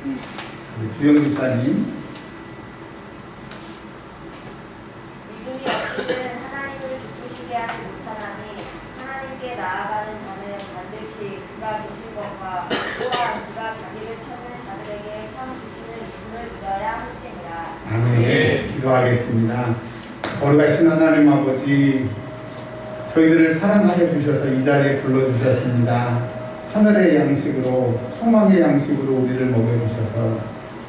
주영 집사님. 믿음이 없이는 하나님을 기쁘시게 하지 못하나니 하나님께 나아가는 자는 반드시 그가 계신 것과 또한 그가 자기를 찾는 자들에게 상 주시는 이심을 믿어야 할지니라. 아멘. 기도하겠습니다. 거룩하신 하나님 아버지, 저희들을 사랑하여 주셔서 이 자리에 불러주셨습니다. 하늘의 양식으로, 소망의 양식으로 우리를 먹여주셔서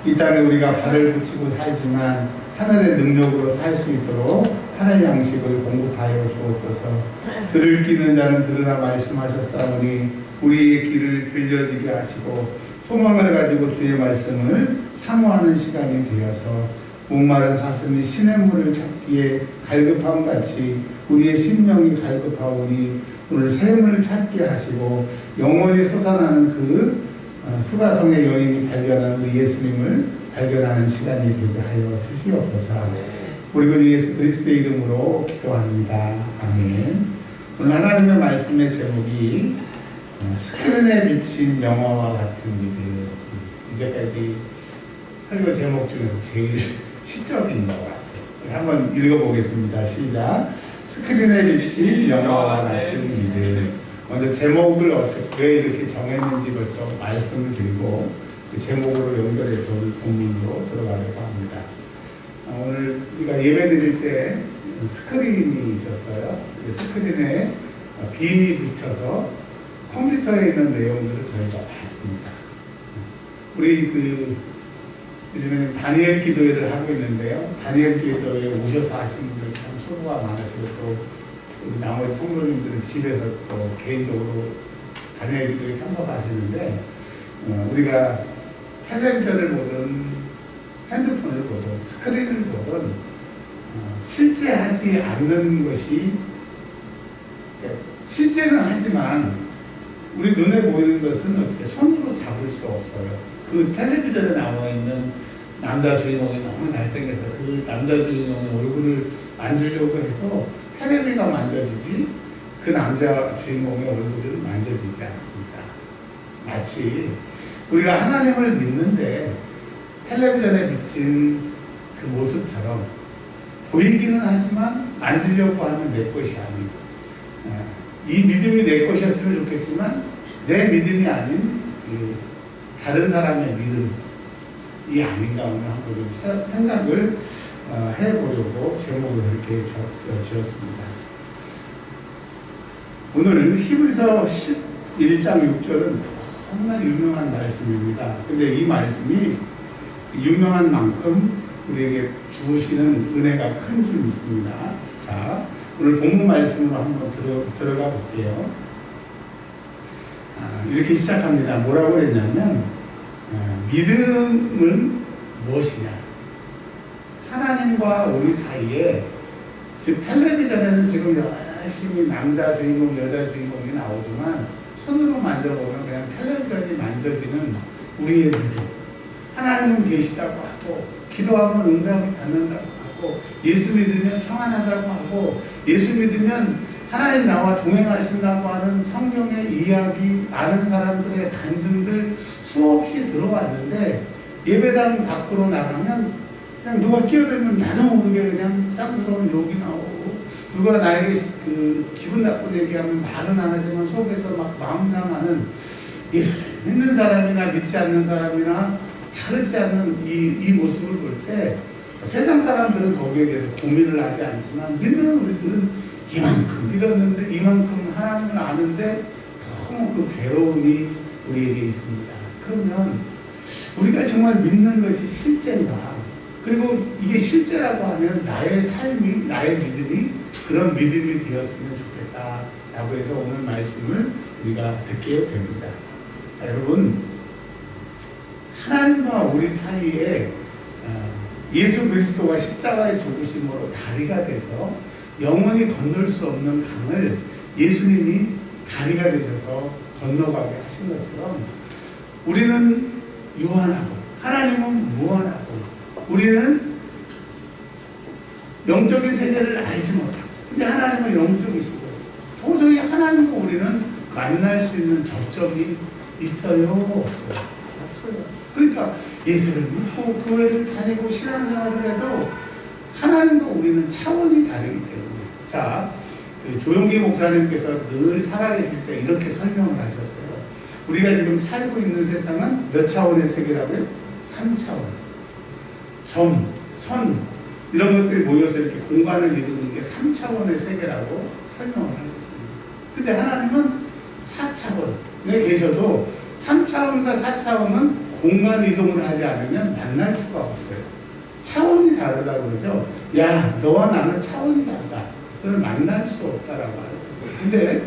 이 땅에 우리가 발을 붙이고 살지만 하늘의 능력으로 살 수 있도록 하늘 양식을 공급하여 주옵소서. 들을 끼는 자는 들으라 말씀하셨사오니 우리의 귀를 들려지게 하시고 소망을 가지고 주의 말씀을 사모하는 시간이 되어서 목마른 사슴이 신의 물을 찾기에 갈급함같이 우리의 심령이 갈급하오니 오늘 샘을 찾게 하시고 영원히 솟아나는 그 수가성의 여인이 발견한 우리 예수님을 발견하는 시간이 되게 하여 주시옵소서. 우리 그 예수 그리스도의 이름으로 기도합니다. 아멘. 오늘 하나님의 말씀의 제목이 스크린에 비친 영화와 같은 믿음. 이제까지 설교 제목 중에서 제일 시적인 것 같아요. 한번 읽어보겠습니다. 시작. 스크린에 비친 영화와 같은 믿음. 먼저 제목을 어떻게 왜 이렇게 정했는지 벌써 말씀을 드리고 그 제목으로 연결해서 오늘 본문으로 들어가려고 합니다. 오늘 우리가 예배 드릴 때 스크린이 있었어요. 그 스크린에 빔이 비쳐서 컴퓨터에 있는 내용들을 저희가 봤습니다. 우리 요즘에는 다니엘 기도회를 하고 있는데요. 다니엘 기도회에 오셔서 하신 분들 참 수고가 많으시고 또 우리 나머지 성도님들은 집에서 또 개인적으로 다니엘 기도회에 참석하시는데 우리가 텔레비전을 보든 핸드폰을 보든 스크린을 보든 실제 하지 않는 것이 실제는 하지만 우리 눈에 보이는 것은 어떻게 손으로 잡을 수 없어요. 그 텔레비전에 나와 있는 남자 주인공이 너무 잘생겨서 그 남자 주인공의 얼굴을 만지려고 해도 텔레비가 만져지지 그 남자 주인공의 얼굴을 만져지지 않습니다. 마치 우리가 하나님을 믿는데 텔레비전에 비친 그 모습처럼 보이기는 하지만 만지려고 하면 내 것이 아니고 이 믿음이 내 것이었으면 좋겠지만 내 믿음이 아닌 다른 사람의 믿음이 아닌가 오늘 한번 좀 생각을 해보려고 제목을 이렇게 지었습니다. 오늘 히브리서 11장 6절은 정말 유명한 말씀입니다. 근데 이 말씀이 유명한 만큼 우리에게 주시는 은혜가 큰 줄 믿습니다. 자, 오늘 본문 말씀으로 한번 들어가 볼게요. 이렇게 시작합니다. 뭐라고 그랬냐면 믿음은 무엇이냐? 하나님과 우리 사이에 즉 텔레비전에는 지금 열심히 남자 주인공, 여자 주인공이 나오지만 손으로 만져보면 그냥 텔레비전이 만져지는 우리의 믿음. 하나님은 계시다고 하고 기도하면 응답이 받는다고 하고 예수 믿으면 평안하다고 하고 예수 믿으면 하나님 나와 동행하신다고 하는 성경의 이야기 아는 사람들의 간증들 수없이 들어왔는데 예배당 밖으로 나가면 그냥 누가 끼어들면 나도 모르게 그냥 쌍스러운 욕이 나오고 누가 나에게 기분 나쁜 얘기하면 말은 안 하지만 속에서 막 마음 상하는 예수를 믿는 사람이나 믿지 않는 사람이나 다르지 않는 이 모습을 볼 때 세상 사람들은 거기에 대해서 고민을 하지 않지만 믿는 우리들은 이만큼 믿었는데 이만큼 하나님을 아는데 너무 그 괴로움이 우리에게 있습니다. 그러면 우리가 정말 믿는 것이 실제인가? 그리고 이게 실제라고 하면 나의 삶이, 나의 믿음이 그런 믿음이 되었으면 좋겠다라고 해서 오늘 말씀을 우리가 듣게 됩니다. 자, 여러분, 하나님과 우리 사이에 예수 그리스도가 십자가의 죽으심으로 다리가 돼서 영원히 건널 수 없는 강을 예수님이 다리가 되셔서 건너가게 하신 것처럼 우리는 유한하고 하나님은 무한하고 우리는 영적인 세계를 알지 못하고 근데 하나님은 영적이시고 도저히 하나님과 우리는 만날 수 있는 접점이 있어요? 없어요? 없어요. 그러니까 예수를 믿고 교회를 다니고 신앙생활을 해도 하나님과 우리는 차원이 다르기 때문에. 자, 조용기 목사님께서 늘 살아계실 때 이렇게 설명을 하셨어요. 우리가 지금 살고 있는 세상은 몇 차원의 세계라고요? 3차원. 점, 선 이런 것들이 모여서 이렇게 공간을 이루는 게 3차원의 세계라고 설명을 하셨습니다. 근데 하나님은 4차원에 계셔도 3차원과 4차원은 공간 이동을 하지 않으면 만날 수가 없어요. 차원이 다르다고 그러죠. 야, 너와 나는 차원이 다르다. 그래서 만날 수 없다라고 하거든요. 근데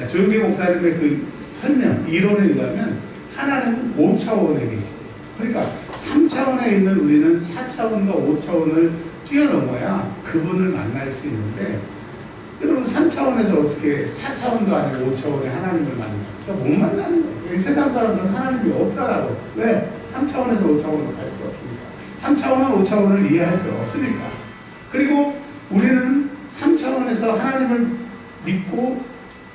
조용기 목사님의 그 설명, 이론에 의하면 하나님은 5차원에 계시대요. 그러니까 3차원에 있는 우리는 4차원과 5차원을 뛰어넘어야 그분을 만날 수 있는데, 여러분 3차원에서 어떻게 4차원도 아니고 5차원에 하나님을 만나요? 그러니까 못 만나는 거예요. 이 세상 사람들은 하나님이 없다라고. 왜? 3차원에서 5차원으로 갈 수 없으니까. 3차원은 5차원을 이해할 수 없으니까. 그리고 우리는 3차원에서 하나님을 믿고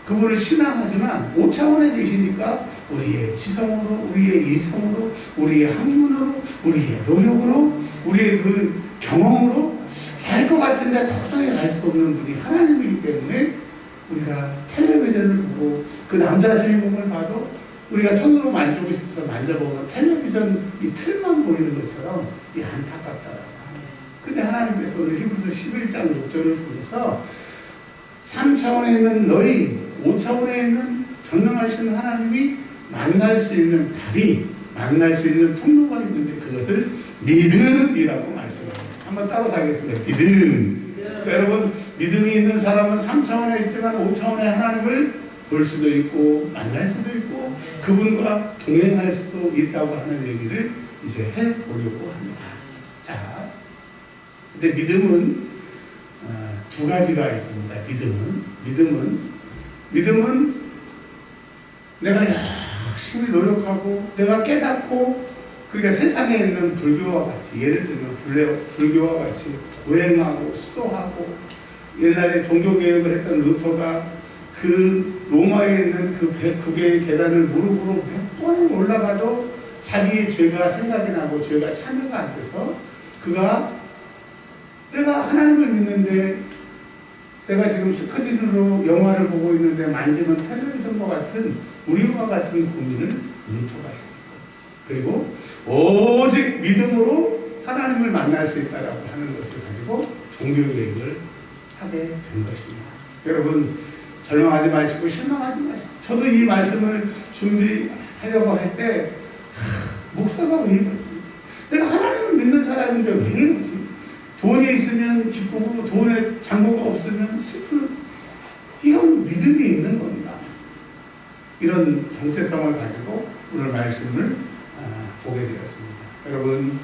그분을 신앙하지만 5차원에 계시니까 우리의 지성으로, 우리의 이성으로, 우리의 학문으로, 우리의 노력으로, 우리의 그 경험으로 알 것 같은데 도저히 알 수 없는 분이 하나님이기 때문에 우리가 텔레비전을 보고 그 남자 주인공을 봐도 우리가 손으로 만지고 싶어서 만져보면 텔레비전 이 틀만 보이는 것처럼 이 안타깝다. 근데 하나님께서 오늘 히브리서 11장 6절을 통해서 3차원에 있는 너희, 5차원에 있는 전능하신 하나님이 만날 수 있는 다리, 만날 수 있는 통로가 있는데 그것을 믿음이라고 말씀하셨어요. 한번 따라서 하겠습니다. 믿음. 그러니까 여러분, 믿음이 있는 사람은 3차원에 있지만 5차원의 하나님을 볼 수도 있고 만날 수도 있고 그분과 동행할 수도 있다고 하는 얘기를 이제 해보려고 합니다. 자, 근데 믿음은 두 가지가 있습니다. 믿음은 내가 열심히 노력하고 내가 깨닫고, 그러니까 세상에 있는 불교와 같이, 예를 들면 불교와 같이 고행하고 수도하고, 옛날에 종교개혁을 했던 루터가 그 로마에 있는 그 109개의 계단을 무릎으로 몇 번 올라가도 자기의 죄가 생각이 나고 죄가 참여가 안 돼서 그가 내가 하나님을 믿는데 내가 지금 스크린으로 영화를 보고 있는데 만지는 텔레비전과 같은 우리와 같은 고민을 루터가 했고, 그리고 오직 믿음으로 하나님을 만날 수 있다라고 하는 것을 가지고 종교개혁을 하게 된 것입니다. 여러분 절망하지 마시고 실망하지 마시고, 저도 이 말씀을 준비하려고 할 때 목사가 왜 이러지? 내가 하나님을 믿는 사람인데 왜 이러지? 돈이 있으면 기쁘고 돈에 장고가 없으면 슬픈, 이건 믿음이 있는 겁니다. 이런 정체성을 가지고 오늘 말씀을 보게 되었습니다. 여러분,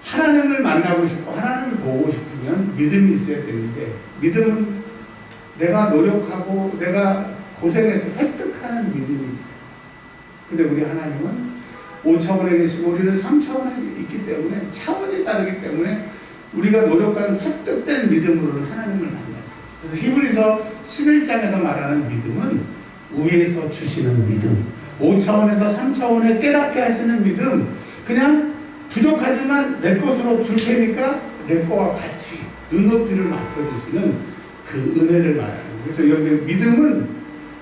하나님을 만나고 싶고 하나님을 보고 싶으면 믿음이 있어야 되는데, 믿음은 내가 노력하고 내가 고생해서 획득하는 믿음이 있어요. 근데 우리 하나님은 5차원에 계시고 우리는 3차원에 있기 때문에 차원이 다르기 때문에 우리가 노력하는 획득된 믿음으로는 하나님을 만날 수 있어요. 그래서 히브리서 11장에서 말하는 믿음은 위에서 주시는 믿음, 5차원에서 3차원에 깨닫게 하시는 믿음, 그냥 부족하지만 내 것으로 줄 테니까 내 거와 같이 눈높이를 맞춰주시는 그 은혜를 말하는 거예요. 그래서 여기 믿음은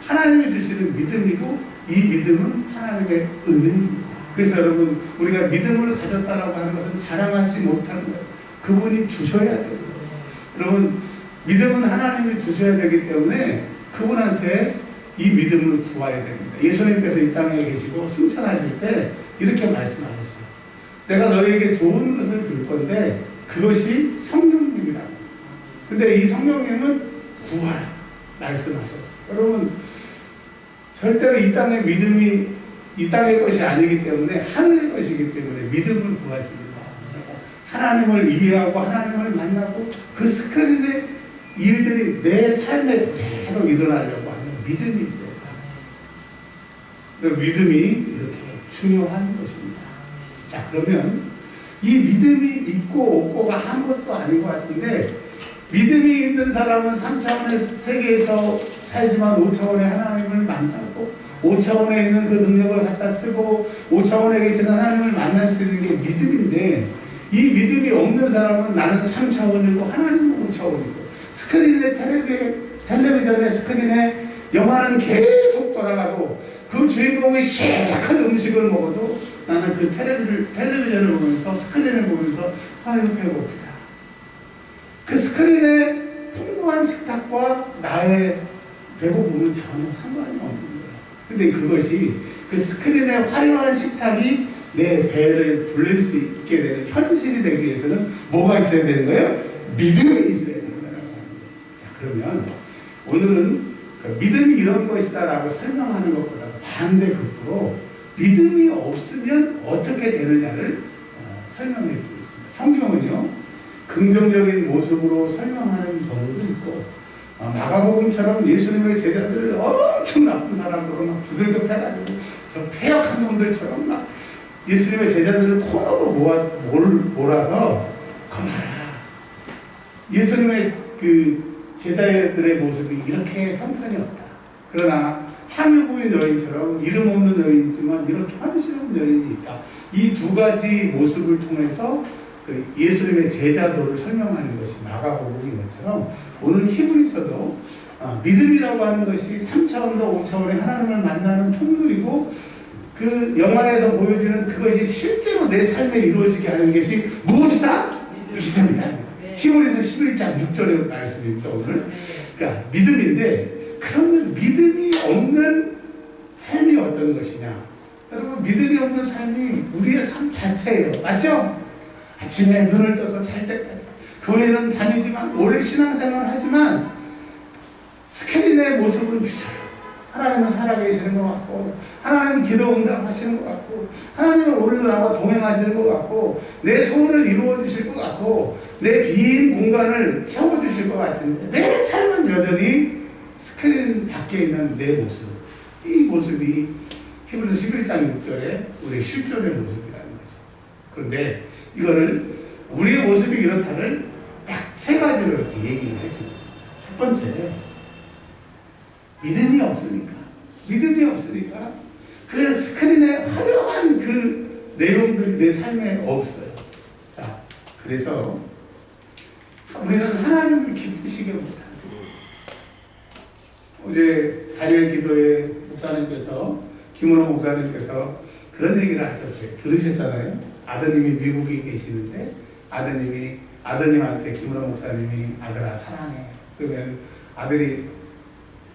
하나님이 주시는 믿음이고 이 믿음은 하나님의 은혜입니다. 그래서 여러분, 우리가 믿음을 가졌다라고 하는 것은 자랑하지 못하는 거예요. 그분이 주셔야 돼요. 여러분, 믿음은 하나님이 주셔야 되기 때문에 그분한테 이 믿음을 구해야 됩니다. 예수님께서 이 땅에 계시고 승천하실 때 이렇게 말씀하셨어요. 내가 너에게 좋은 것을 줄 건데 그것이 성령님이라고. 근데 이 성령님은 구하라 말씀하셨어요. 여러분, 절대로 이 땅의 믿음이 이 땅의 것이 아니기 때문에 하늘의 것이기 때문에 믿음을 구하십니다. 하나님을 이해하고 하나님을 만나고 그 스크린의 일들이 내 삶에 그대로 일어나려고 하는 믿음이 있어요. 그 믿음이 이렇게 중요한 것입니다. 자, 그러면 이 믿음이 있고 없고가 아무것도 아닌 것 같은데, 믿음이 있는 사람은 3차원의 세계에서 살지만 5차원의 하나님을 만나고 5차원에 있는 그 능력을 갖다 쓰고 5차원에 계시는 하나님을 만날 수 있는 게 믿음인데, 이 믿음이 없는 사람은 나는 3차원이고 하나님은 5차원이고, 스크린에 텔레비전의 스크린에 영화는 계속 돌아가도 그 주인공이 시큰 음식을 먹어도 나는 그 텔레비전을 보면서, 스크린을 보면서 아유 배고프다. 그 스크린의 풍부한 식탁과 나의 배고픔은 전혀 상관이 없는 거예요. 근데 그것이 그 스크린의 화려한 식탁이 내 배를 불릴 수 있게 되는 현실이 되기 위해서는 뭐가 있어야 되는 거예요? 믿음이 있어야 되는 거예요. 자, 그러면 오늘은 그 믿음이 이런 것이다 라고 설명하는 것보다 반대급부로 믿음이 없으면 어떻게 되느냐를 설명해 주고 있습니다. 성경은요, 긍정적인 모습으로 설명하는 경우도 있고, 마가복음처럼 예수님의 제자들을 엄청 나쁜 사람들로 막 두들겨 패가지고 저 패역한 놈들처럼 막 예수님의 제자들을 코너로 몰아서 그만하라. 예수님의 그 제자들의 모습이 이렇게 형편이 없다. 그러나 향유부인 여인처럼 이름 없는 여인이지만 이렇게 환시로운 여인이 있다. 이 두 가지 모습을 통해서 그 예수님의 제자도를 설명하는 것이 마가복음인 것처럼 오늘 히브리서도 믿음이라고 하는 것이 3차원과 5차원의 하나님을 만나는 통로이고, 그 영화에서 보여지는 그것이 실제로 내 삶에 이루어지게 하는 것이 무엇이다? 믿음이다. 히브리서 11장 6절의 말씀입니다. 오늘 그러니까 믿음인데, 그러면 믿음이 없는 삶이 어떤 것이냐? 여러분, 믿음이 없는 삶이 우리의 삶 자체예요. 맞죠? 아침에 눈을 떠서 잘 때까지 교회는 다니지만, 오래 신앙생활을 하지만 스크린의 모습은 비춰요. 하나님은 살아계시는 것 같고, 하나님은 기도 응답하시는 것 같고, 하나님은 오늘도 나와 동행하시는 것 같고, 내 소원을 이루어 주실 것 같고, 내 빈 공간을 채워주실 것 같은데, 내 삶은 여전히 스크린 밖에 있는 내 모습, 이 모습이 히브리서 11장 6절에 우리의 실존의 모습이라는 거죠. 그런데 이거를 우리의 모습이 이렇다를 딱 세 가지로 이렇게 얘기를 해주고 있습니다. 첫 번째, 믿음이 없으니까 그 스크린에 화려한 그 내용들이 내 삶에 없어요. 자, 그래서 우리는 하나님을 기쁘시게 못합니다. 어제 다니엘 기도회 목사님께서, 김은호 목사님께서 그런 얘기를 하셨어요. 들으셨잖아요. 아드님이 미국에 계시는데 아드님한테 김은호 목사님이 아들아 사랑해. 그러면 아들이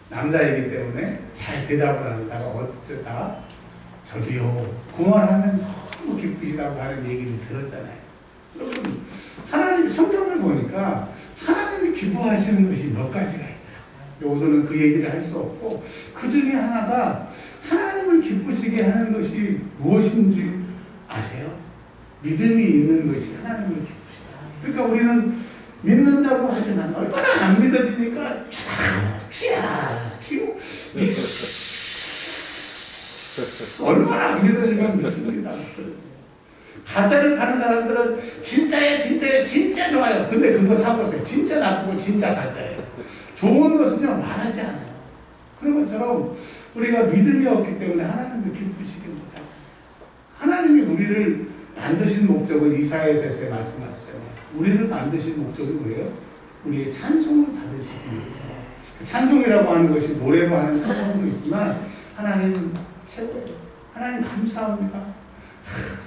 남자이기 때문에 잘 대답을 하다가 어쩌다 저도요 그 말하면 너무 기쁘시다고 하는 얘기를 들었잖아요. 여러분, 하나님 성경을 보니까 하나님이 기뻐하시는 것이 몇 가지가 있다. 오늘은 그 얘기를 할 수 없고, 그 중에 하나가 하나님을 기쁘시게 하는 것이 무엇인지 아세요? 믿음이 있는 것이 하나님을 기쁘시다. 그러니까 우리는 믿는다고 하지만 얼마나 안 믿어지니까 치고 얼마나 안 믿어지면 믿습니다. 가짜를 파는 사람들은 진짜예요, 진짜 좋아요. 근데 그거 사보세요. 진짜 나쁘고 진짜 가짜예요. 좋은 것은요 말하지 않아요. 그런 것처럼 우리가 믿음이 없기 때문에 하나님을 기쁘시게 못하잖아요. 하나님이 우리를 만드신 목적은 이사야서에 말씀하시잖아요. 우리를 만드신 목적이 뭐예요? 우리의 찬송을 받으시기 위해서. 찬송이라고 하는 것이 노래로 하는 찬송도 있지만, 하나님 최고예요. 하나님 감사합니다.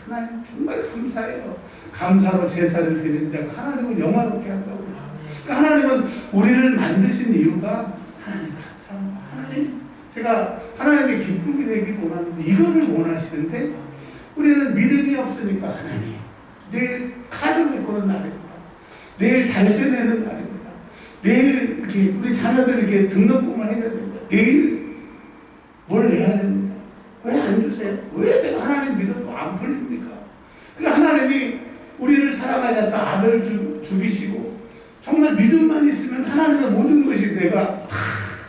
하나님 정말 감사해요. 감사로 제사를 드린 자가 하나님을 영화롭게 한다고. 그러니까 하나님은 우리를 만드신 이유가 하나님 감사합니다. 하나님, 제가 하나님의 기쁨이 되길 원하는데 이거를 원하시는데, 우리는 믿음이 없으니까 하나님, 내일 카드 메꾸는 날입니다. 내일 달세 내는 날입니다. 내일 이렇게 우리 자녀들 이렇게 등록금을 해야 됩니다. 내일 뭘 내야 됩니다. 왜 안 주세요? 왜 내가 하나님 믿어도 안 풀립니까? 그러니까 하나님이 우리를 사랑하셔서 아들을 죽이시고, 정말 믿음만 있으면 하나님의 모든 것이 내가 다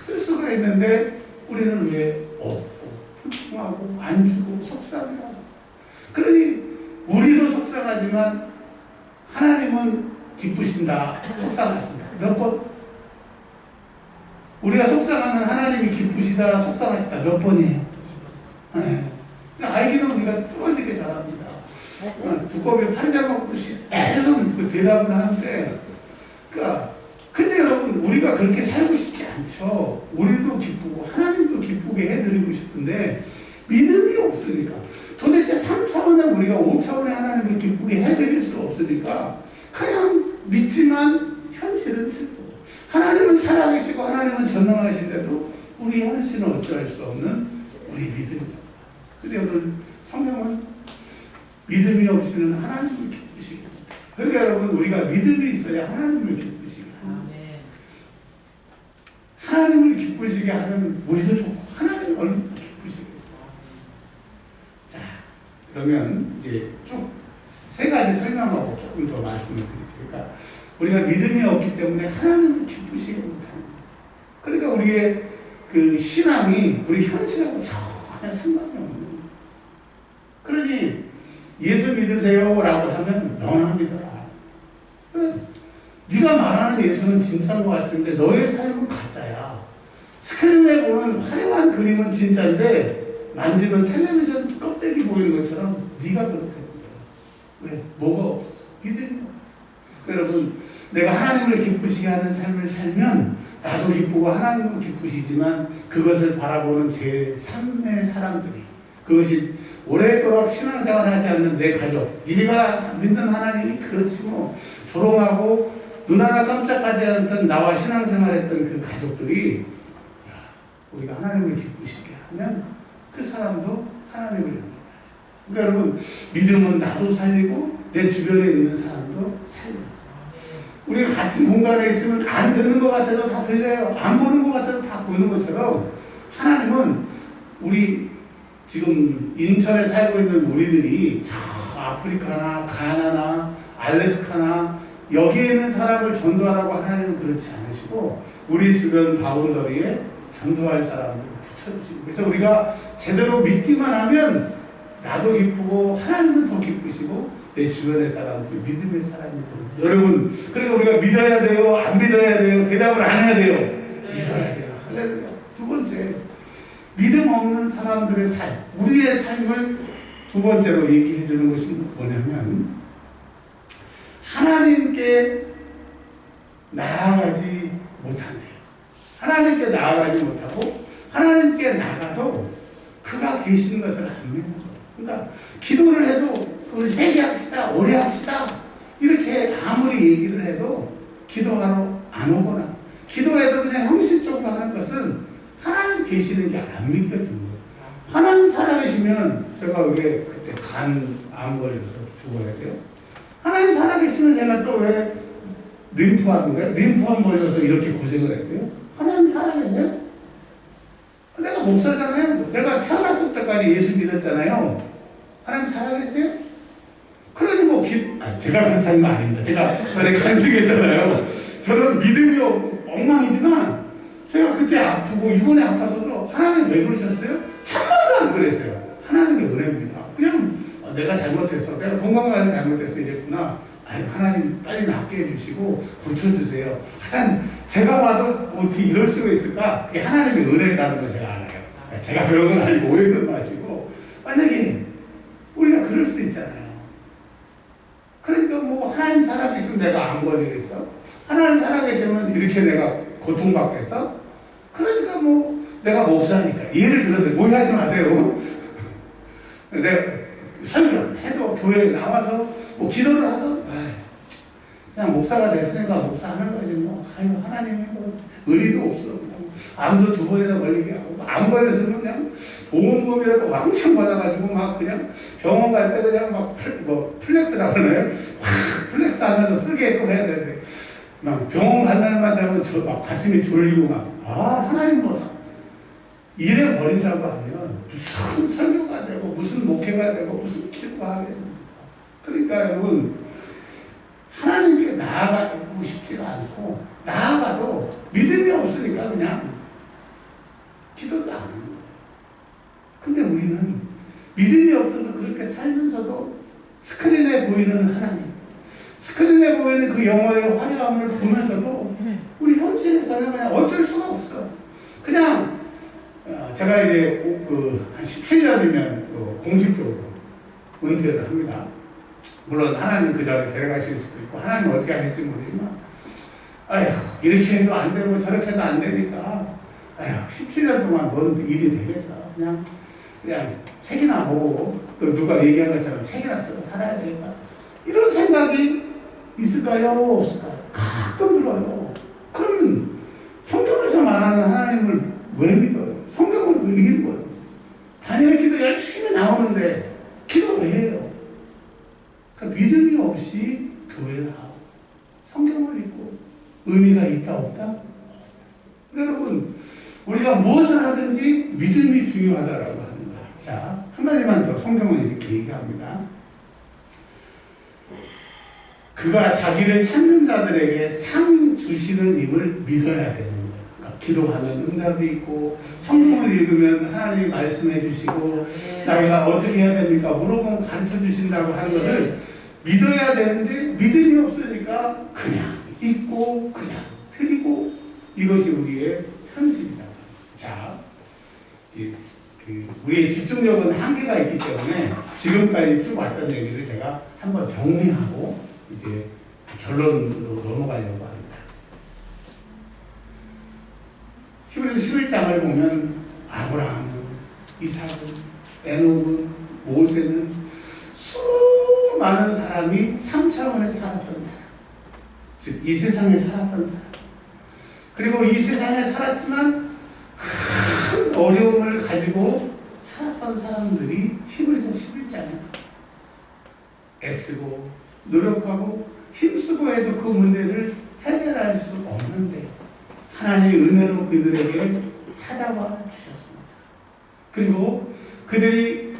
쓸 수가 있는데, 우리는 왜 없고 불평하고 안 주고 속상해하고. 그러니 우리도 속상하지만 하나님은 기쁘신다, 속상하신다. 몇 번? 우리가 속상하면 하나님이 기쁘시다, 속상하시다 몇 번이에요? 알기는 우리가 뚫어지게 잘합니다. 두꺼비 파리장 먹듯이 애는 대답을 하는데, 그러니까 근데 여러분 우리가 그렇게 살고 싶지 않죠. 우리도 기쁘고 하나님도 기쁘게 해드리고 싶은데 믿음이 없으니까, 도대체 3차원의 우리가 5차원의 하나님을 기쁘게 해드릴 수 없으니까 그냥 믿지만 현실은 슬프고, 하나님은 살아계시고 하나님은 전능하신데도 우리 현실은 어찌할 수 없는 우리 믿음입니다. 근데 오늘 성경은 믿음이 없이는 하나님을 기쁘시게 합니다. 그러니까 여러분 우리가 믿음이 있어야 하나님을 기쁘시게 합니다. 하나님을 기쁘시게 하면 우리도 좋고 하나님을 얼마나 기쁘시겠어요. 자, 그러면 이제 쭉 세 가지 설명하고 조금 더 말씀을 드릴게요. 그러니까 우리가 믿음이 없기 때문에 하나님을 기쁘시게 못합니다. 그러니까 우리의 그 신앙이 우리 현실하고 전혀 상관이 없는 거예요. 그러니 예수 믿으세요 라고 하면 너나 믿어라. 네가 말하는 예수는 진짜인 것 같은데 너의 삶은 가짜야. 스크린에 보는 화려한 그림은 진짜인데 만지면 텔레비전 껍데기 보이는 것처럼 네가 그렇게 된 거야. 왜? 뭐가 없었어? 믿음이 없었어. 여러분, 내가 하나님을 기쁘시게 하는 삶을 살면 나도 기쁘고 하나님도 기쁘시지만 그것을 바라보는 제 삶의 사람들이, 그것이 오랫도록 신앙생활 하지 않는 내 가족, 네가 믿는 하나님이 그렇지 뭐 조롱하고 눈 하나 깜짝하지 않던 나와 신앙생활했던 그 가족들이, 야, 우리가 하나님을 기쁘시게 하면 그 사람도 하나님을 영접하죠. 그러니까 여러분, 믿음은 나도 살리고 내 주변에 있는 사람도 살려요. 우리가 같은 공간에 있으면 안 듣는 것 같아도 다 들려요. 안 보는 것 같아도 다 보는 것처럼 하나님은 우리 지금 인천에 살고 있는 우리들이 저 아프리카나 가나나 알래스카나 여기에 있는 사람을 전도하라고 하나님은 그렇지 않으시고 우리 주변 바운더리에 전도할 사람을 붙여주시고, 그래서 우리가 제대로 믿기만 하면 나도 기쁘고 하나님은 더 기쁘시고 내 주변의 사람들 믿음의 사람이 됩니다. 여러분, 그러니까 우리가 믿어야 돼요? 안 믿어야 돼요? 대답을 안 해야 돼요? 믿어야 돼요. 할렐루야. 두 번째, 믿음 없는 사람들의 삶, 우리의 삶을 두 번째로 얘기해 주는 것이 뭐냐면 하나님께 나아가지 못한대요. 하나님께 나아가지 못하고 하나님께 나가도 그가 계신 것을 안 믿는 거예요. 그러니까 기도를 해도 우리 세게 합시다, 오래 합시다 이렇게 아무리 얘기를 해도 기도하러 안 오거나 기도해도 그냥 형식적으로 하는 것은 하나님 계시는 게 안 믿거든요. 하나님 살아계시면, 제가 왜 그때 암 걸려서 죽어야 돼요? 하나님 살아계시면 제가 또 왜 림프암 걸려서 이렇게 고생을 했대요? 하나님 살아계세요? 내가 목사잖아요. 내가 태어났을 때까지 예수 믿었잖아요. 하나님 살아계세요? 그러니 뭐 제가 그렇다는 거 아닙니다. 제가 전에 간증했잖아요. 저는 믿음이 엉망이지만 제가 그때 아프고 이번에 아파서도 하나님 왜 그러셨어요? 한 번도 안 그랬어요. 하나님의 은혜입니다. 그냥 내가 잘못해서, 내가 건강관리 잘못해서 이랬구나. 아유, 하나님 빨리 낫게 해주시고 고쳐주세요. 하여튼 제가 봐도 어떻게 이럴 수가 있을까? 그게 하나님의 은혜라는 걸 제가 알아요. 제가 그런 건 아니고 오해는 마시고, 만약에 우리가 그럴 수 있잖아요. 그러니까 뭐 하나님 살아계시면 내가 안 걸리겠어? 하나님 살아계시면 이렇게 내가 고통받겠어? 그러니까 뭐 내가 목사니까, 예를 들어서 오해하지 마세요. 내가 설교해도 교회에 나와서 뭐 기도를 하든 그냥 목사가 됐으니까 목사하는 거지 뭐. 아유, 하나님이 뭐 의리도 없어. 그냥 암도 2번이나 걸리게 하고, 암 걸렸으면 그냥 보험금이라도 왕창 받아가지고 막 그냥 병원 갈 때 그냥 막 플렉스라고 그러나요? 플렉스 하면서 쓰게끔 해야 되는데, 막 병원 간 날만 되면 저 막 가슴이 졸리고 하나님 뭐 이래 버린다고 하면 무슨 설교가 되고 무슨 목회가 되고 무슨 기도가 하겠습니까? 그러니까 여러분, 하나님께 나아가고 싶지가 않고, 나아가도 믿음이 없으니까 그냥 기도도 안 하는 거예요. 근데 우리는 믿음이 없어서 그렇게 살면서도 스크린에 보이는 하나님, 스크린에 보이는 그 영화의 화려함을 보면서도 우리 현실에서는 그냥 어쩔 수가 없어요. 그냥 제가 이제 한 17년이면 공식적으로 은퇴를 합니다. 물론 하나님 그 전에 데려가실 수도 있고 하나님 어떻게 하실지 모르지만 아휴 이렇게 해도 안 되고 저렇게 해도 안 되니까 아휴 17년 동안 뭔 일이 되겠어. 그냥 책이나 보고 또 누가 얘기한 것처럼 책이나 쓰고 살아야 되겠다. 이런 생각이 있을까요? 없을까요? 가끔 들어요. 그러면 성경에서 말하는 하나님을 왜 믿어요? 성경을 왜 읽어요? 다니엘 기도 열심히 나오는데 기도 왜 해요? 그러니까 믿음이 없이 교회를 하고 성경을 읽고 의미가 있다 없다? 없다. 여러분 우리가 무엇을 하든지 믿음이 중요하다라고 하는 거예요. 자, 한마디만 더 성경은 이렇게 얘기합니다. 그가 자기를 찾는 자들에게 상 주시는 임을 믿어야 되는 거예요. 그러니까 기도하면 응답이 있고 성경을 읽으면 하나님이 말씀해 주시고 나가 어떻게 해야 됩니까? 물어보면 가르쳐 주신다고 하는 것을 믿어야 되는데 믿음이 없으니까 그냥 읽고 그냥 드리고 이것이 우리의 현실이다. 자, 우리의 집중력은 한계가 있기 때문에 지금까지 쭉 왔던 얘기를 제가 한번 정리하고 이제 결론으로 넘어가려고 합니다. 히브리서 11장을 보면 아브라함은, 이삭은, 에녹은, 모세는 수많은 사람이 3차원에 살았던 사람, 즉 이 세상에 살았던 사람, 그리고 이 세상에 살았지만 큰 어려움을 가지고 살았던 사람들이 히브리서 11장에 애쓰고 노력하고 힘쓰고 해도 그 문제를 해결할 수 없는데 하나님의 은혜로 그들에게 찾아와 주셨습니다. 그리고 그들이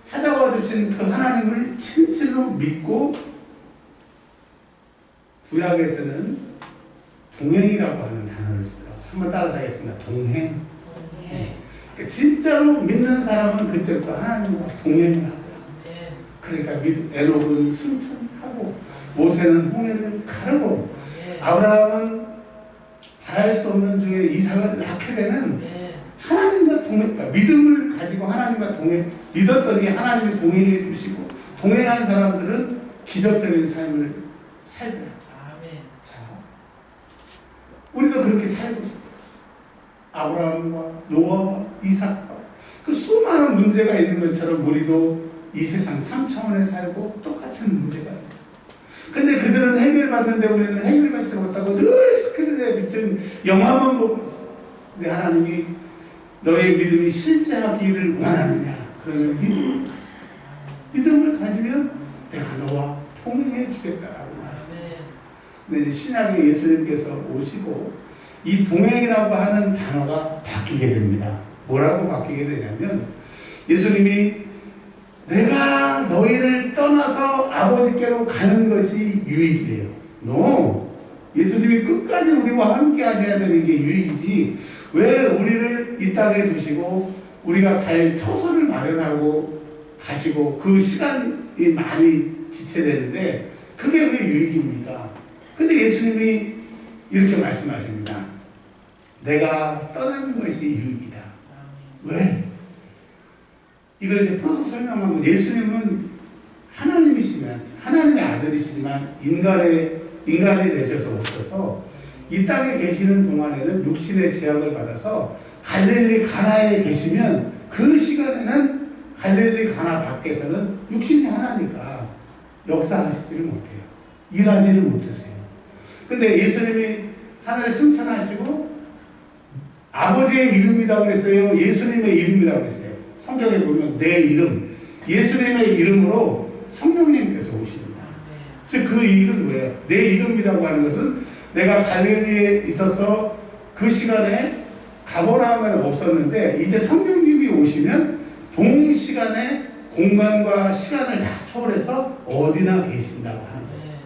찾아와 주신 그 하나님을 진실로 믿고 구약에서는 동행이라고 하는 단어를 쓰더라고요. 한번 따라서 하겠습니다. 동행. 그러니까 진짜로 믿는 사람은 그때부터 하나님과 동행을 하더라고요. 그러니까 에녹은 승천하고 모세는 홍해를 가르고 아브라함은 바랄 수 없는 중에 이삭을 낳게 되는 하나님과 동행, 그러니까 믿음을 가지고 하나님과 믿었더니 하나님이 동행해 주시고 동행한 사람들은 기적적인 삶을 살더라고요. 자, 우리도 그렇게 살고 싶어요. 아브라함과 노아와 이삭과 그 수많은 문제가 있는 것처럼 우리도 이 세상 3차원에 살고 똑같은 문제가 있어요. 근데 그들은 해결받는데 우리는 해결받지 못하고 늘 스크린에 비친 영화만 보고 있어요. 근데 하나님이 너의 믿음이 실제하기를 원하느냐? 그러면 믿음을 가져. 믿음을 가지면 내가 너와 통행해 주겠다라고 말씀하셨어요. 근데 이제 신약에 예수님께서 오시고 이 동행이라고 하는 단어가 바뀌게 됩니다. 뭐라고 바뀌게 되냐면 예수님이 내가 너희를 떠나서 아버지께로 가는 것이 유익이래요. No. 예수님이 끝까지 우리와 함께 하셔야 되는 게 유익이지 왜 우리를 이 땅에 두시고 우리가 갈 처소를 마련하고 가시고 그 시간이 많이 지체되는데 그게 왜 유익입니까? 근데 예수님이 이렇게 말씀하십니다. 내가 떠나는 것이 유익이다. 왜? 이걸 이제 풀어서 설명하면 예수님은 하나님이시면 하나님의 아들이시지만 인간이 되셔서 오셔서 이 땅에 계시는 동안에는 육신의 제약을 받아서 갈릴리 가나에 계시면 그 시간에는 갈릴리 가나 밖에서는 육신이 하나니까 역사하시지를 못해요. 일하지를 못하세요. 근데 예수님이 하늘에 승천하시고 아버지의 이름이라고 그랬어요? 예수님의 이름이라고 그랬어요? 성경에 보면 내 이름, 예수님의 이름으로 성령님께서 오십니다. 즉 그 이름은 뭐예요? 내 이름이라고 하는 것은 내가 갈릴리에 있어서 그 시간에 가버나움은 없었는데 이제 성령님이 오시면 동시간에 공간과 시간을 다 초월해서 어디나 계신다고 하는 거예요.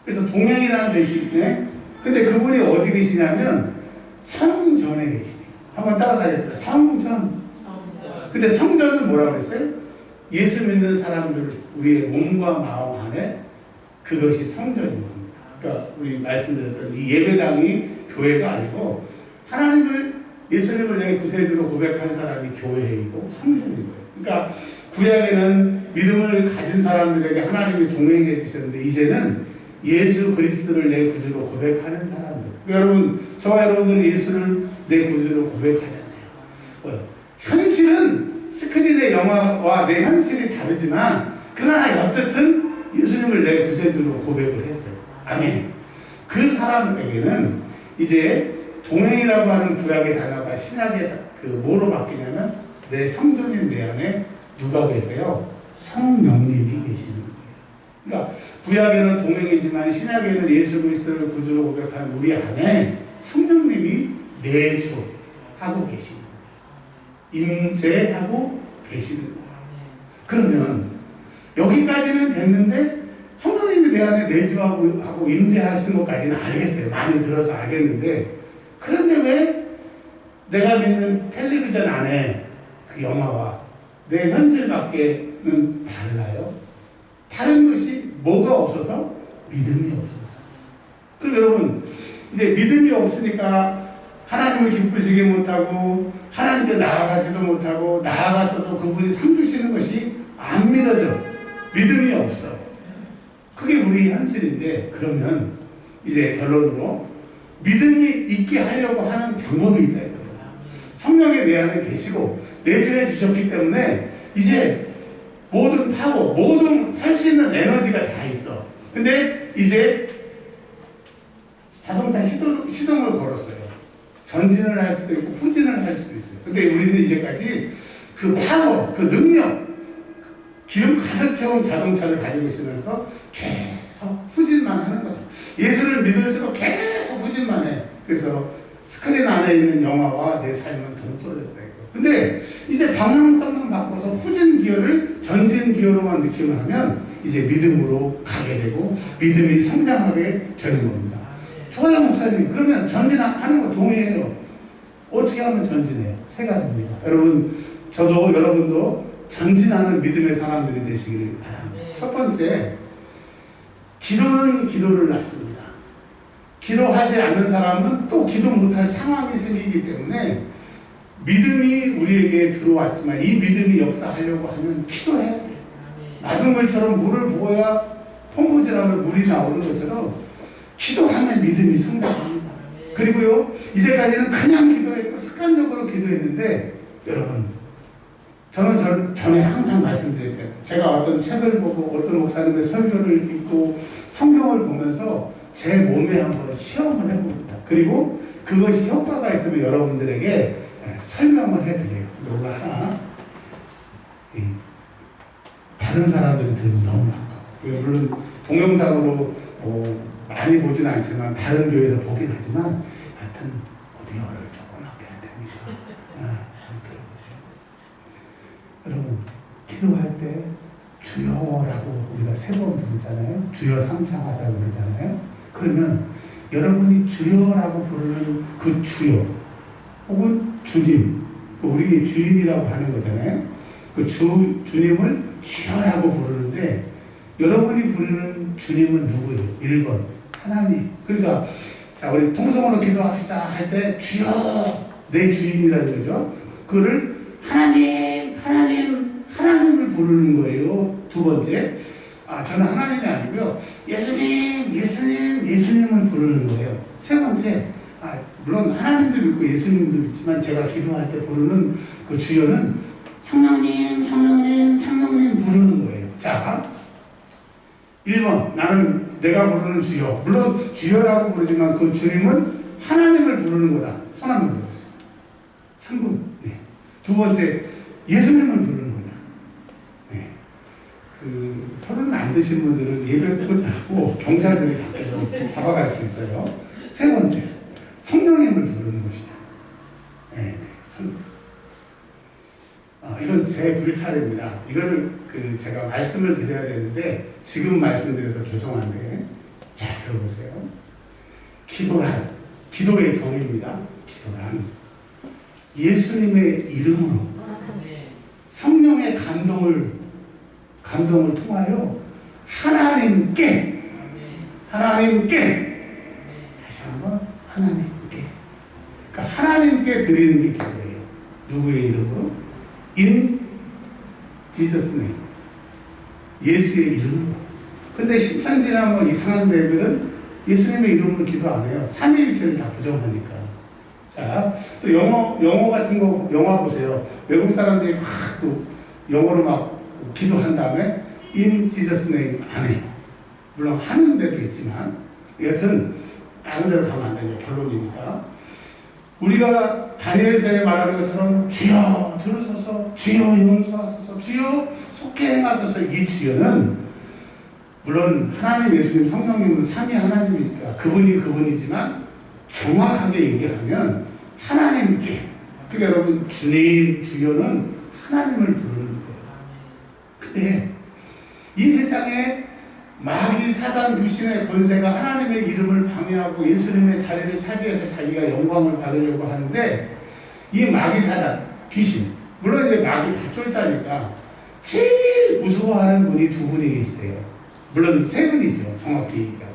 그래서 동행이라는 대신에 근데 그분이 어디 계시냐면 성전에 계시네요. 한번 따라서 하겠습니다. 성전. 근데 성전은 뭐라고 그랬어요? 예수 믿는 사람들 우리의 몸과 마음 안에 그것이 성전인 겁니다. 그러니까 우리 말씀드렸던 이 예배당이 교회가 아니고 하나님을 예수님을 내 구세주로 고백한 사람이 교회이고 성전인 거예요. 그러니까 구약에는 믿음을 가진 사람들에게 하나님이 동행해 주셨는데 이제는 예수 그리스도를 내 구주로 고백하는 사람들. 여러분, 저와 여러분들은 예수를 내 구주로 고백하잖아요. 현실은 스크린의 영화와 내 현실이 다르지만 그러나 어쨌든 예수님을 내 구세주로 고백을 했어요. 아멘. 그 사람에게는 이제 동행이라고 하는 구약의 단어가 신약의 뭐로 바뀌냐면 내 성전인 내 안에 누가 계세요? 성령님이 계시는 거예요. 그러니까 구약에는 동행이지만 신약에는 예수 그리스도를 구주로 고백한 우리 안에 성령님이 내주하고 계시는 거예요. 임재하고 계시는 거예요. 그러면 여기까지는 됐는데 성령님이 내 안에 내주하고 임재하시는 것까지는 알겠어요. 많이 들어서 알겠는데 그런데 왜 내가 믿는 텔레비전 안에 그 영화와 내 현실 밖에는 달라요? 다른 것이 뭐가 없어서? 믿음이 없어서. 그럼 여러분, 이제 믿음이 없으니까 하나님을 기쁘시게 못하고 하나님께 나아가지도 못하고 나아가서도 그분이 상 주시는 것이 안 믿어져. 믿음이 없어. 그게 우리 현실인데 그러면 이제 결론으로 믿음이 있게 하려고 하는 방법이 있다. 성령이 내 안에 계시고 내주해 주셨기 때문에 이제 모든 파워, 모든 할 수 있는 에너지가 다 있어. 근데 이제 자동차 시동을 걸었어요. 전진을 할 수도 있고 후진을 할 수도 있어요. 근데 우리는 이제까지 그 파워, 그 능력, 기름 가득 채운 자동차를 가지고 있으면서 계속 후진만 하는 거죠. 예수를 믿을수록 계속 후진만 해. 그래서 스크린 안에 있는 영화와 내 삶은 동떨어졌다. 근데 이제 방향성만 바꿔서 후진 기어를 전진 기어로만 느낌을 하면 이제 믿음으로 가게 되고 믿음이 성장하게 되는 겁니다. 좋아요, 목사님. 그러면 전진하는 거 동의해요. 어떻게 하면 전진해요? 세 가지입니다. 여러분, 저도 여러분도 전진하는 믿음의 사람들이 되시기를 바랍니다. 첫 번째, 기도는 기도를 낳습니다. 기도하지 않는 사람은 또 기도 못할 상황이 생기기 때문에 믿음이 우리에게 들어왔지만 이 믿음이 역사하려고 하면 기도해야 돼요. 낮은 물처럼 물을 부어야 펌프질하면 물이 나오는 것처럼 기도하면 믿음이 성장합니다. 그리고요, 이제까지는 그냥 기도했고 습관적으로 기도했는데 여러분, 저는 전에 항상 말씀드렸잖아요. 제가 어떤 책을 보고 어떤 목사님의 설교를 읽고 성경을 보면서 제 몸에 한번 시험을 해봅니다. 그리고 그것이 효과가 있으면 여러분들에게 설명을 해드려요. 뭐가 하나? 다른 사람들이 들으면 너무 아까워. 물론 동영상으로 많이 보진 않지만 다른 교회에서 보긴 하지만 하여튼 오디오를 조금 하게 할 테니까 한번 들어보세요. 여러분, 기도할 때 주여라고 우리가 3번 부르잖아요. 주여 삼창하자고 그러잖아요. 그러면 여러분이 주여라고 부르는 그 주여 혹은 주님, 우리 주인이라고 하는 거잖아요. 그 주님을 주여라고 부르는데 여러분이 부르는 주님은 누구예요? 1번 하나님. 그러니까 자, 우리 통성으로 기도합시다 할 때 주여 내 주인이라는 거죠. 그거를 하나님을 부르는 거예요. 두 번째, 저는 하나님이 아니고요. 예수님을 부르는 거예요. 세 번째, 물론 하나님도 믿고 예수님도 믿지만 제가 기도할 때 부르는 그 주여는 성령님 부르는 거예요. 자, 1번, 나는 내가 부르는 주여. 물론 주여라고 부르지만 그 주님은 하나님을 부르는 거다. 손 한번 들어보세요. 한 분. 네. 두 번째, 예수님을 부르는 거다. 네. 서른 안 드신 분들은 예배 끝나고 경찰들이 밖에서 잡아갈 수 있어요. 세 번째, 성령님을 부르는 것이다. 네. 이건 제 불찰입니다. 이거를 제가 말씀을 드려야 되는데 지금 말씀드려서 죄송한데 잘 들어보세요. 기도란 기도의 정의입니다. 기도란 예수님의 이름으로 성령의 감동을 통하여 하나님께 다시 한번 하나님께, 그러니까 하나님께 드리는 게 기도예요. 누구의 이름으로? In Jesus name. 예수의 이름으로. 근데 신천지나 뭐 이상한 데들은 예수님의 이름으로 기도 안 해요. 삼위일체를 다 부정하니까. 자, 또 영어 같은 거, 영화 보세요. 외국 사람들이 막 영어로 막 기도한 다음에 In Jesus name 안 해요. 물론 하는 데도 있지만, 여튼 다른 데로 가면 안 되죠. 결론이니까. 우리가 다니엘서에 말하는 것처럼 주여 들으소서, 주여 용서하소서, 주여 속히 행하소서. 이 주여는 물론 하나님, 예수님, 성령님은 삼위 하나님이니까 그분이지만 정확하게 얘기하면 하나님께, 그러니까 여러분 주님, 주여는 하나님을 부르는 거예요. 근데 이 세상에 마귀, 사단, 귀신의 권세가 하나님의 이름을 방해하고 예수님의 자리를 차지해서 자기가 영광을 받으려고 하는데, 이 마귀, 사단, 귀신, 물론 이제 마귀 다 쫄자니까 제일 무서워하는 분이 두 분이 계시대요. 물론 세 분이죠, 정확히 얘기하면.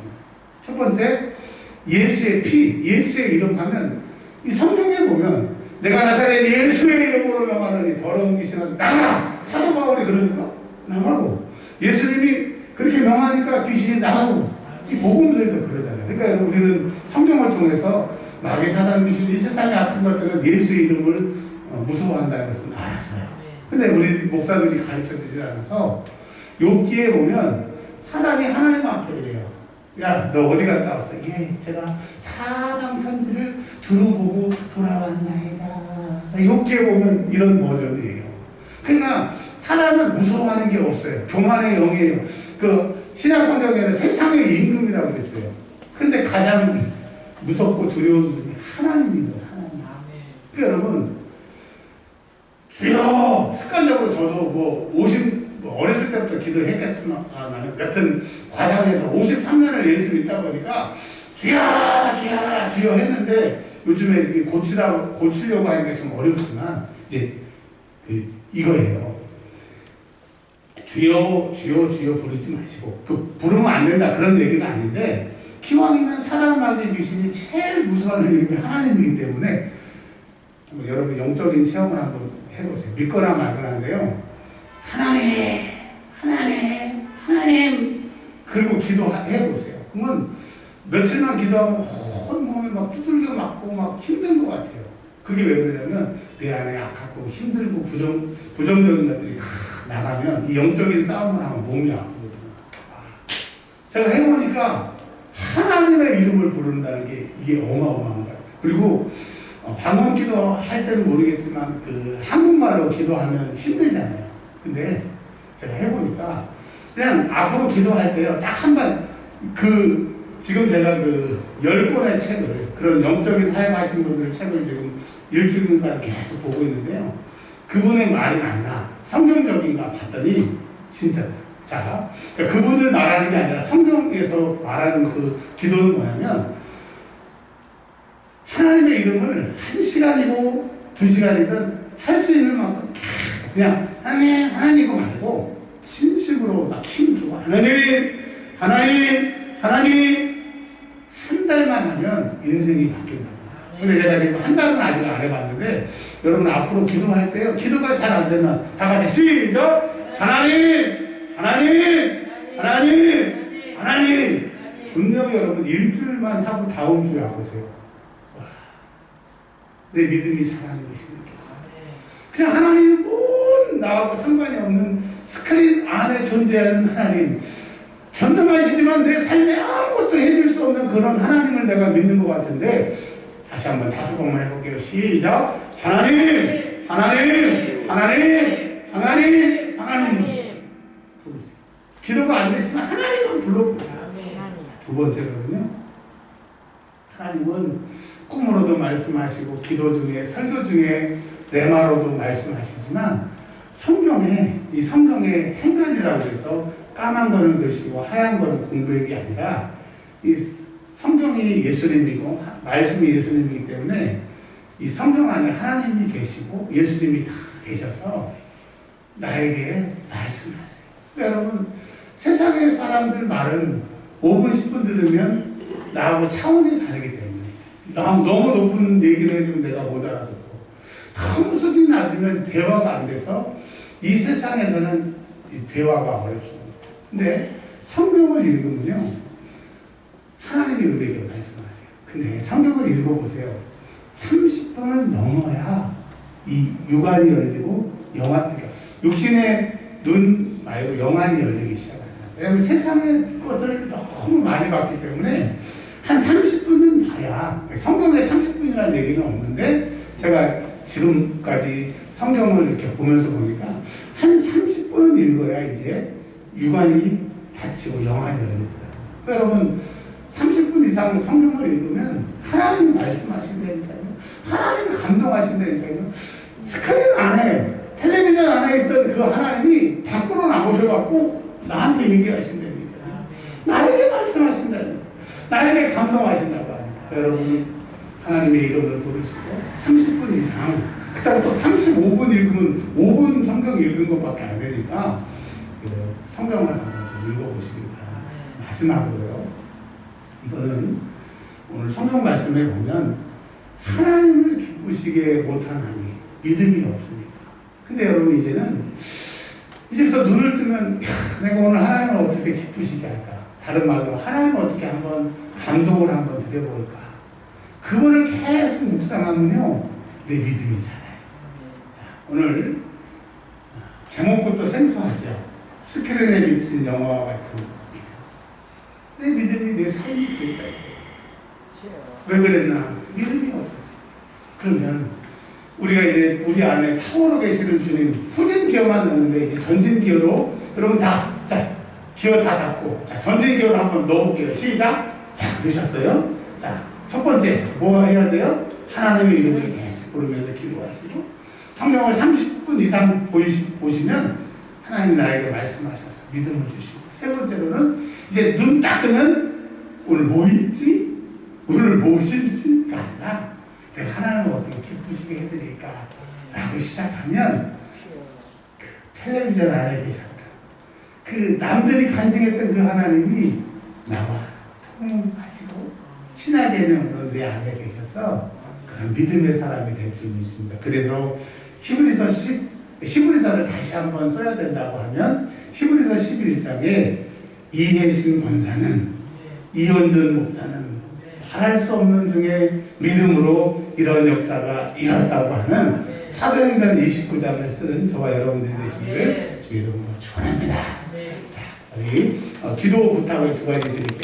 첫 번째, 예수의 피, 예수의 이름 하면 이 성경에 보면 내가 나사렛 예수의 이름으로 명하노니 더러운 귀신은 나가라! 사도 바울이 그러니까 나가고, 예수님이 그렇게 명하니까 귀신이 나가고, 이 복음서에서 그러잖아요. 그러니까 우리는 성경을 통해서 마귀, 사단, 귀신, 이 세상의 악한 것들은 예수의 이름을 무서워한다는 것은 알았어요. 근데 우리 목사들이 가르쳐 주지 않아서 욥기에 보면 사단이 하나님 앞에 이래요. 야, 너 어디 갔다 왔어? 예, 제가 사방 천지를 두루보고 돌아왔나이다. 욥기에 보면 이런 버전이에요. 그러니까 사람은 무서워하는 게 없어요. 교만의 영이에요. 그 신약 성경에는 세상의 임금이라고 그랬어요. 근데 가장 무섭고 두려운 분이 하나님인 거예요. 하나님. 그러니까 여러분, 주여, 습관적으로 저도 어렸을 때부터 기도했겠으면, 여튼 과정에서 53년을 예수 믿다 보니까 주여, 주여, 주여 했는데 요즘에 이렇게 고치려고 하니까 좀 어렵지만, 이제 이거예요. 주여, 주여, 주여 부르지 마시고, 부르면 안 된다 그런 얘기는 아닌데, 기왕이면 사람, 마귀, 귀신이 제일 무서워하는 이름이 하나님이기 때문에 여러분 영적인 체험을 한번 해보세요. 믿거나 말거나인데요. 하나님, 하나님, 하나님, 그리고 기도해보세요. 그러면 며칠만 기도하면 온몸에 막 두들겨 맞고 막 힘든 것 같아요. 그게 왜 그러냐면 내 안에 악하고 힘들고 부정적인 것들이 다 나가면 이 영적인 싸움을 하면 몸이 아프거든요. 제가 해보니까 하나님의 이름을 부른다는 게 이게 어마어마한 거예요. 그리고 방언 기도 할 때는 모르겠지만 한국말로 기도하면 힘들잖아요. 근데 제가 해보니까 그냥 앞으로 기도할 때요, 딱 한 번 지금 제가 10권의 책을, 그런 영적인 사역하신 분들 책을 지금 일주일간 계속 보고 있는데요. 그분의 말이 맞나? 성경적인가 봤더니 진짜다. 자, 그러니까 그분을 말하는 게 아니라 성경에서 말하는 그 기도는 뭐냐면, 하나님의 이름을 1시간이고 2시간이든 할 수 있는 만큼 계속 그냥 하나님, 하나님 이거 말고 진심으로 막 힘주고 하나님, 하나님, 하나님 한 달만 하면 인생이 바뀐다. 근데 제가 지금 한 달은 아직 안 해봤는데, 여러분 앞으로 기도할 때요, 기도가 잘 안 되면 다 같이 시작! 하나님! 하나님! 하나님! 하나님! 분명히 여러분 일주일만 하고 다음 주에 와보세요. 와, 내 믿음이 자라는 것이 느껴져요. 그냥 하나님이 나하고 상관이 없는 스크린 안에 존재하는 하나님, 전능하시지만 내 삶에 아무것도 해줄 수 없는 그런 하나님을 내가 믿는 것 같은데, 다시 한번 5번만 해볼게요. 시작! 하나님! 하나님! 하나님! 하나님! 하나님! 부르세요. 기도가 안 되시면 하나님만 불러보세요. 두 번째로는요, 하나님은 꿈으로도 말씀하시고 기도 중에, 설교 중에 레마로도 말씀하시지만, 이 성경의 행간이라고 해서 까만 거는 글씨고 하얀 거는 공백이 아니라, 이 성경이 예수님이고 말씀이 예수님이기 때문에 이 성경 안에 하나님이 계시고 예수님이 다 계셔서 나에게 말씀하세요. 그러니까 여러분, 세상의 사람들 말은 5분 10분 들으면 나하고 차원이 다르기 때문에 너무 높은 얘기를 해주면 내가 못 알아듣고 너무 수준이 낮으면 대화가 안 돼서 이 세상에서는 이 대화가 어렵습니다. 근데 성경을 읽으면요 하나님이 우리에게 말씀하세요. 근데 성경을 읽어보세요. 30분을 넘어야 이 육안이 열리고 그러니까 육신의 눈 말고 영안이 열리기 시작합니다. 왜냐하면 세상의 것을 너무 많이 봤기 때문에 한 30분은 봐야, 성경에 30분이라는 얘기는 없는데 제가 지금까지 성경을 이렇게 보면서 보니까 한 30분은 읽어야 이제 육안이 닫히고 영안이 열립니다. 여러분 30분 이상 성경을 읽으면 하나님이 말씀하신다니까요. 하나님이 감동하신다니까요. 스크린 안에 텔레비전 안에 있던 그 하나님이 밖으로 나오셔갖고 나한테 얘기하신다니까요. 나에게 말씀하신다니까요. 나에게 감동하신다고 하니까 여러분 하나님의 이름을 부르시고 30분 이상 그다음 또 35분 읽으면 5분 성경 읽은 것밖에 안 되니까 성경을 한번 좀 읽어보시기 바랍니다. 마지막으로요. 이거는 오늘 성경 말씀에 보면 하나님을 기쁘시게 못하나니 믿음이 없으니까. 근데 여러분 이제부터 눈을 뜨면 내가 오늘 하나님을 어떻게 기쁘시게 할까? 다른 말로 하나님을 어떻게 한번 감동을 한번 드려볼까? 그거를 계속 묵상하면요 내 믿음이 자라요. 자, 오늘 제목부터 생소하죠. 스크린에 비친 영화와 같은 믿음. 내 믿음이 내 삶이 되니까 왜 그랬나? 믿음이 없었어. 그러면 우리가 이제 우리 안에 타오르 계시는 주님 후진 기어만 넣는데 이제 전진 기어로 여러분 기어 다 잡고 전진 기어로 한번 넣어볼게요. 시작. 자, 넣으셨어요? 자, 첫 번째 뭐 해야 돼요? 하나님의 이름을 계속 부르면서 기도하시고 성경을 30분 이상 보시면 하나님 나에게 말씀하셔서 믿음을 주시고 세 번째로는 이제 눈 딱 뜨면 오늘 뭐 읽지? 오늘 무엇일지가 아니라 내가 하나님을 어떻게 기쁘시게 해드릴까 라고 시작하면 그 텔레비전 안에 계셨던 그 남들이 간증했던 그 하나님이 나와 통용하시고 신화 개념으로 내 안에 계셔서 그런 믿음의 사람이 될 줄 믿습니다. 그래서 히브리서를 다시 한번 써야 된다고 하면 히브리서 11장에 이해신 권사는 이원준 목사는 바랄 수 없는 중에 믿음으로 이런 역사가 일어났다고 하는 사도행전 29장을 쓰는 저와 여러분들이 되시기를 주의 이름으로 축원합니다. 자, 우리 기도 부탁을 두 가지 드릴게요.